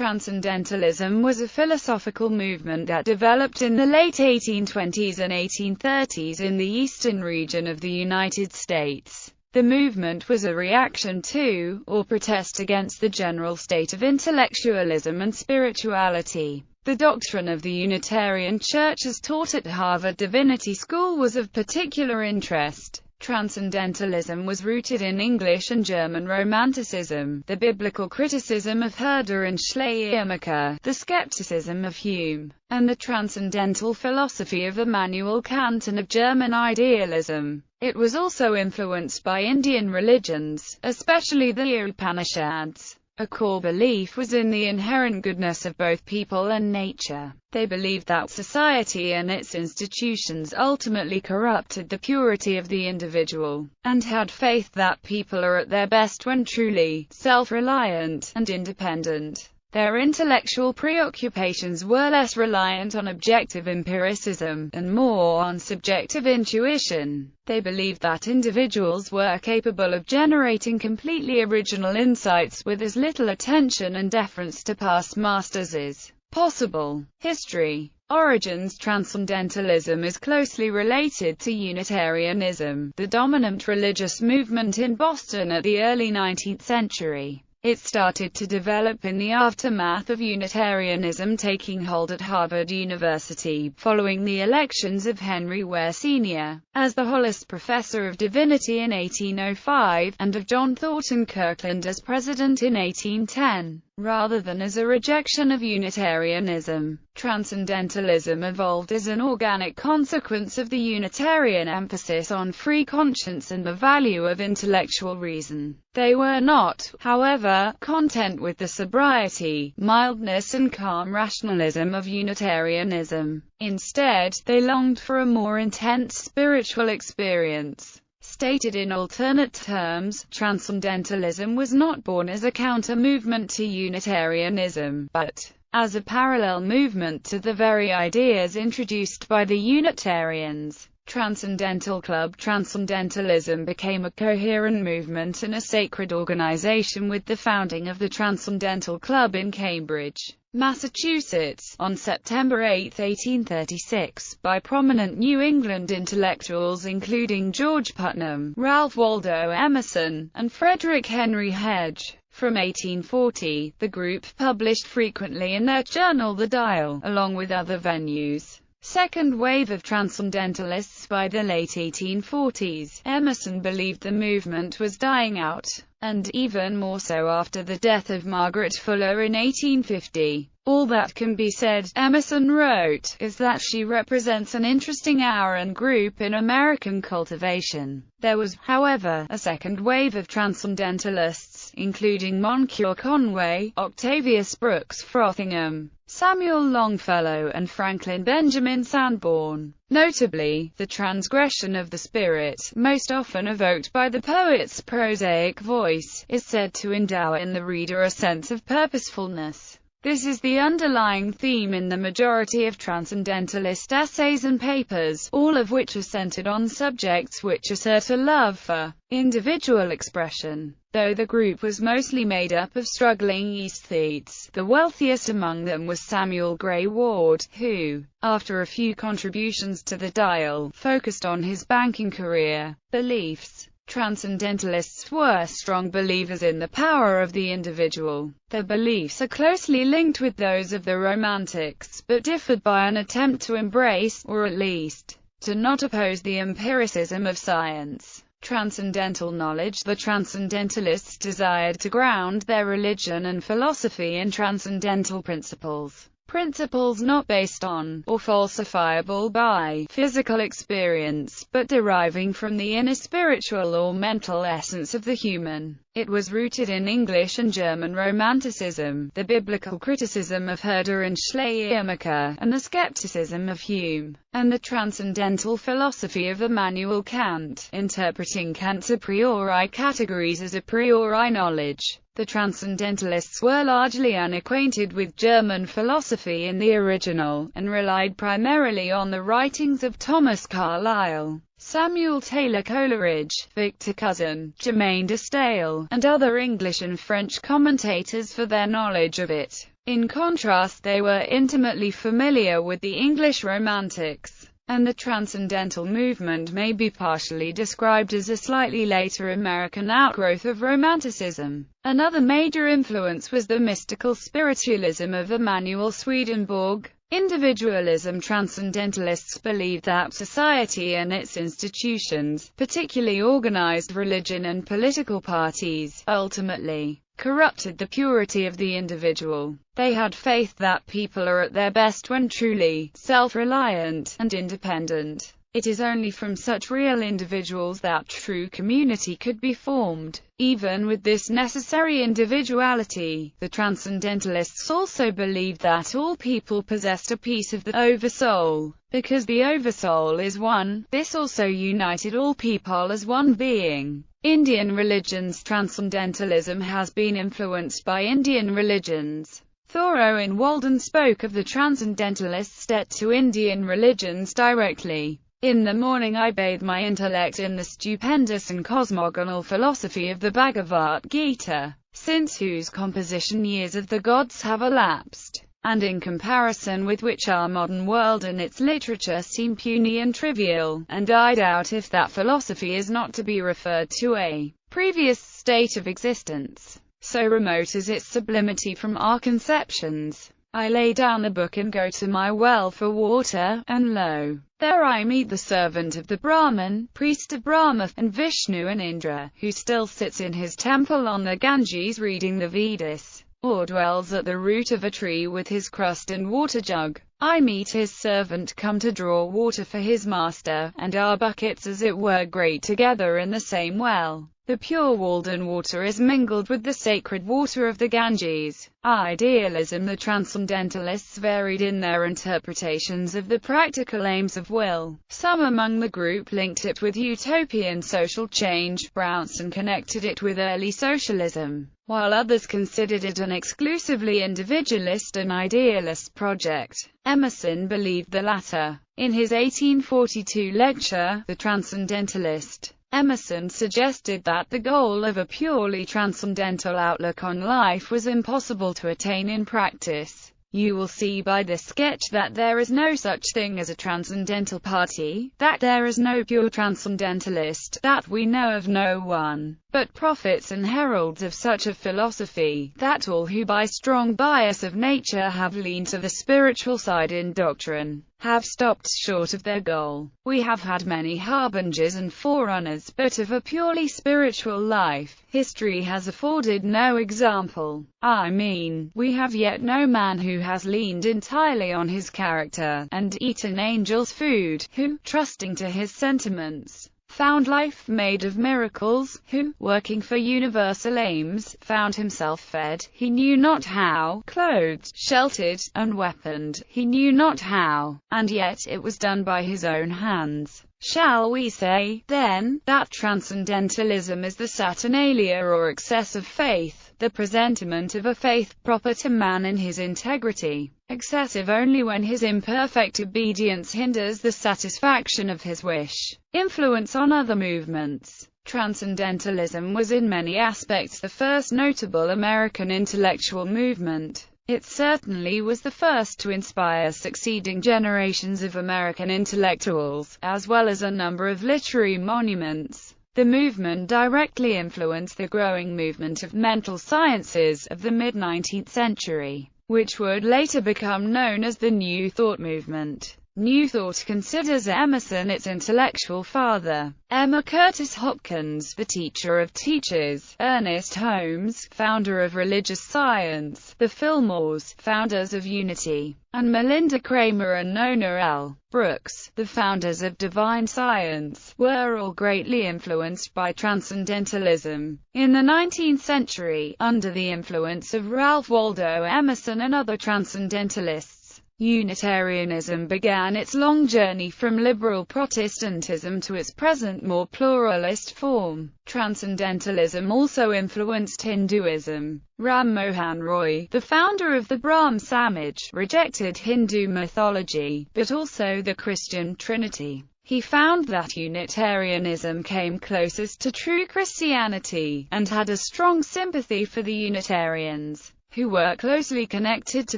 Transcendentalism was a philosophical movement that developed in the late 1820s and 1830s in the eastern region of the United States. The movement was a reaction to, or protest against, the general state of intellectualism and spirituality. The doctrine of the Unitarian Church as taught at Harvard Divinity School was of particular interest. Transcendentalism was rooted in English and German Romanticism, the biblical criticism of Herder and Schleiermacher, the skepticism of Hume, and the transcendental philosophy of Immanuel Kant and of German idealism. It was also influenced by Indian religions, especially the Upanishads. A core belief was in the inherent goodness of both people and nature. They believed that society and its institutions ultimately corrupted the purity of the individual, and had faith that people are at their best when truly self-reliant and independent. Their intellectual preoccupations were less reliant on objective empiricism, and more on subjective intuition. They believed that individuals were capable of generating completely original insights with as little attention and deference to past masters as possible. History. Origins. Transcendentalism is closely related to Unitarianism, the dominant religious movement in Boston at the early 19th century. It started to develop in the aftermath of Unitarianism taking hold at Harvard University, following the elections of Henry Ware Sr. as the Hollis Professor of Divinity in 1805, and of John Thornton Kirkland as president in 1810. Rather than as a rejection of Unitarianism, Transcendentalism evolved as an organic consequence of the Unitarian emphasis on free conscience and the value of intellectual reason. They were not, however, content with the sobriety, mildness and calm rationalism of Unitarianism. Instead, they longed for a more intense spiritual experience. Stated in alternate terms, Transcendentalism was not born as a counter-movement to Unitarianism, but as a parallel movement to the very ideas introduced by the Unitarians. Transcendental Club. Transcendentalism became a coherent movement and a sacred organization with the founding of the Transcendental Club in Cambridge, Massachusetts, on September 8, 1836, by prominent New England intellectuals including George Putnam, Ralph Waldo Emerson, and Frederick Henry Hedge. From 1840, the group published frequently in their journal The Dial, along with other venues. Second wave of Transcendentalists. By the late 1840s, Emerson believed the movement was dying out, and even more so after the death of Margaret Fuller in 1850. All that can be said, Emerson wrote, is that she represents an interesting hour and group in American cultivation. There was, however, a second wave of Transcendentalists, including Moncure Conway, Octavius Brooks Frothingham, Samuel Longfellow and Franklin Benjamin Sanborn. Notably, the transgression of the spirit, most often evoked by the poet's prosaic voice, is said to endow in the reader a sense of purposefulness. This is the underlying theme in the majority of Transcendentalist essays and papers, all of which are centered on subjects which assert a love for individual expression. Though the group was mostly made up of struggling aesthetes, the wealthiest among them was Samuel Gray Ward, who, after a few contributions to The Dial, focused on his banking career. Beliefs. Transcendentalists were strong believers in the power of the individual. Their beliefs are closely linked with those of the Romantics, but differed by an attempt to embrace, or at least, to not oppose the empiricism of science. Transcendental knowledge. The Transcendentalists desired to ground their religion and philosophy in transcendental principles. Principles not based on, or falsifiable by, physical experience, but deriving from the inner spiritual or mental essence of the human. It was rooted in English and German Romanticism, the biblical criticism of Herder and Schleiermacher, and the skepticism of Hume, and the transcendental philosophy of Immanuel Kant, interpreting Kant's a priori categories as a priori knowledge. The Transcendentalists were largely unacquainted with German philosophy in the original, and relied primarily on the writings of Thomas Carlyle, Samuel Taylor Coleridge, Victor Cousin, Germain de Staël, and other English and French commentators for their knowledge of it. In contrast, they were intimately familiar with the English Romantics, and the Transcendental movement may be partially described as a slightly later American outgrowth of Romanticism. Another major influence was the mystical spiritualism of Emanuel Swedenborg. Individualism. Transcendentalists believed that society and its institutions, particularly organized religion and political parties, ultimately corrupted the purity of the individual. They had faith that people are at their best when truly self-reliant and independent. It is only from such real individuals that true community could be formed. Even with this necessary individuality, the Transcendentalists also believed that all people possessed a piece of the Oversoul. Because the Oversoul is one, this also united all people as one being. Indian religions. Transcendentalism has been influenced by Indian religions. Thoreau in Walden spoke of the Transcendentalists' debt to Indian religions directly. In the morning I bathe my intellect in the stupendous and cosmogonal philosophy of the Bhagavad Gita, since whose composition years of the gods have elapsed, and in comparison with which our modern world and its literature seem puny and trivial, and I doubt if that philosophy is not to be referred to a previous state of existence, so remote is its sublimity from our conceptions. I lay down the book and go to my well for water, and lo, there I meet the servant of the Brahman, priest of Brahma, and Vishnu and Indra, who still sits in his temple on the Ganges reading the Vedas, or dwells at the root of a tree with his crust and water jug. I meet his servant come to draw water for his master, and our buckets as it were grate together in the same well. The pure Walden water is mingled with the sacred water of the Ganges. Idealism. The Transcendentalists varied in their interpretations of the practical aims of will. Some among the group linked it with utopian social change. Brownson connected it with early socialism, while others considered it an exclusively individualist and idealist project. Emerson believed the latter. In his 1842 lecture, The Transcendentalist, Emerson suggested that the goal of a purely transcendental outlook on life was impossible to attain in practice. You will see by this sketch that there is no such thing as a transcendental party, that there is no pure transcendentalist, that we know of no one, but prophets and heralds of such a philosophy, that all who by strong bias of nature have leaned to the spiritual side in doctrine, have stopped short of their goal. We have had many harbingers and forerunners, but of a purely spiritual life, history has afforded no example. I mean, we have yet no man who has leaned entirely on his character, and eaten angel's food, who, trusting to his sentiments, found life made of miracles, who, working for universal aims, found himself fed, he knew not how, clothed, sheltered, and weaponed, he knew not how, and yet it was done by his own hands. Shall we say, then, that Transcendentalism is the Saturnalia or excess of faith, the presentiment of a faith proper to man in his integrity, excessive only when his imperfect obedience hinders the satisfaction of his wish? Influence on other movements. Transcendentalism was in many aspects the first notable American intellectual movement. It certainly was the first to inspire succeeding generations of American intellectuals, as well as a number of literary monuments. The movement directly influenced the growing movement of mental sciences of the mid-19th century, which would later become known as the New Thought movement. New Thought considers Emerson its intellectual father, Emma Curtis Hopkins, the teacher of teachers, Ernest Holmes, founder of religious science, the Fillmores, founders of Unity, and Melinda Kramer and Nona L. Brooks, the founders of divine science, were all greatly influenced by Transcendentalism. In the 19th century, under the influence of Ralph Waldo Emerson and other Transcendentalists, Unitarianism began its long journey from liberal Protestantism to its present more pluralist form. Transcendentalism also influenced Hinduism. Ram Mohan Roy, the founder of the Brahm Samaj, rejected Hindu mythology, but also the Christian Trinity. He found that Unitarianism came closest to true Christianity, and had a strong sympathy for the Unitarians. who were closely connected to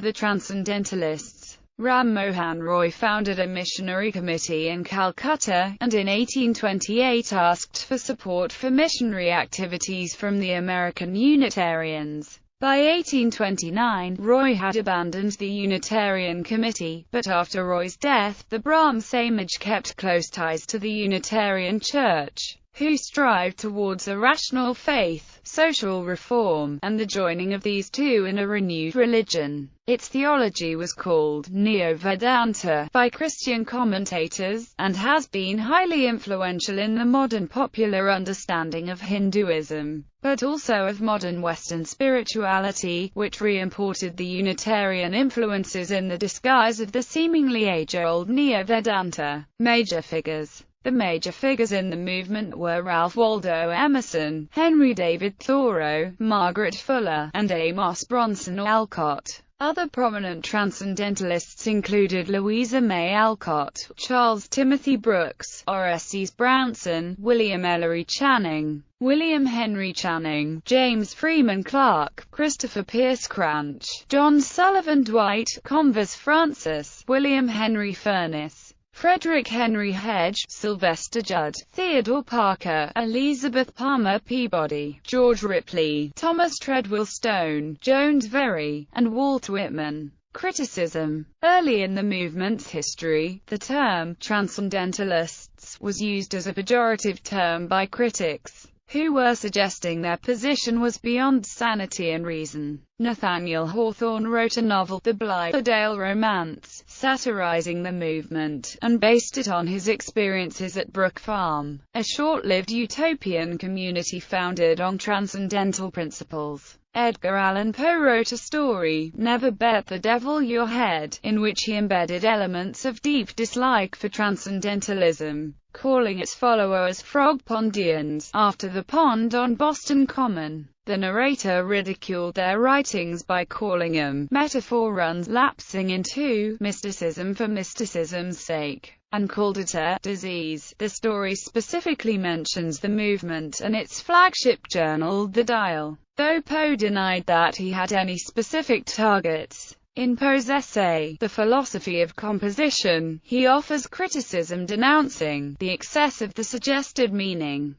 the Transcendentalists. Ram Mohan Roy founded a missionary committee in Calcutta, and in 1828 asked for support for missionary activities from the American Unitarians. By 1829, Roy had abandoned the Unitarian Committee, but after Roy's death, the Brahmin Samaj kept close ties to the Unitarian Church, who strived towards a rational faith, social reform, and the joining of these two in a renewed religion. Its theology was called Neo-Vedanta by Christian commentators, and has been highly influential in the modern popular understanding of Hinduism, but also of modern Western spirituality, which re-imported the Unitarian influences in the disguise of the seemingly age-old Neo-Vedanta. Major figures. The major figures in the movement were Ralph Waldo Emerson, Henry David Thoreau, Margaret Fuller, and Amos Bronson Alcott. Other prominent Transcendentalists included Louisa May Alcott, Charles Timothy Brooks, Orestes Brownson, William Ellery Channing, William Henry Channing, James Freeman Clarke, Christopher Pierce Cranch, John Sullivan Dwight, Converse Francis, William Henry Furness, Frederick Henry Hedge, Sylvester Judd, Theodore Parker, Elizabeth Palmer Peabody, George Ripley, Thomas Treadwell Stone, Jones Very, and Walt Whitman. Criticism. Early in the movement's history, the term Transcendentalists was used as a pejorative term by critics, who were suggesting their position was beyond sanity and reason. Nathaniel Hawthorne wrote a novel, The Blithedale Romance, satirizing the movement, and based it on his experiences at Brook Farm, a short-lived utopian community founded on transcendental principles. Edgar Allan Poe wrote a story, Never Bet the Devil Your Head, in which he embedded elements of deep dislike for transcendentalism, calling its followers Frog Pondians, after the pond on Boston Common. The narrator ridiculed their writings by calling them metaphor runs lapsing into mysticism for mysticism's sake, and called it a disease. The story specifically mentions the movement and its flagship journal, The Dial, though Poe denied that he had any specific targets. In Poe's essay, The Philosophy of Composition, he offers criticism denouncing the excess of the suggested meaning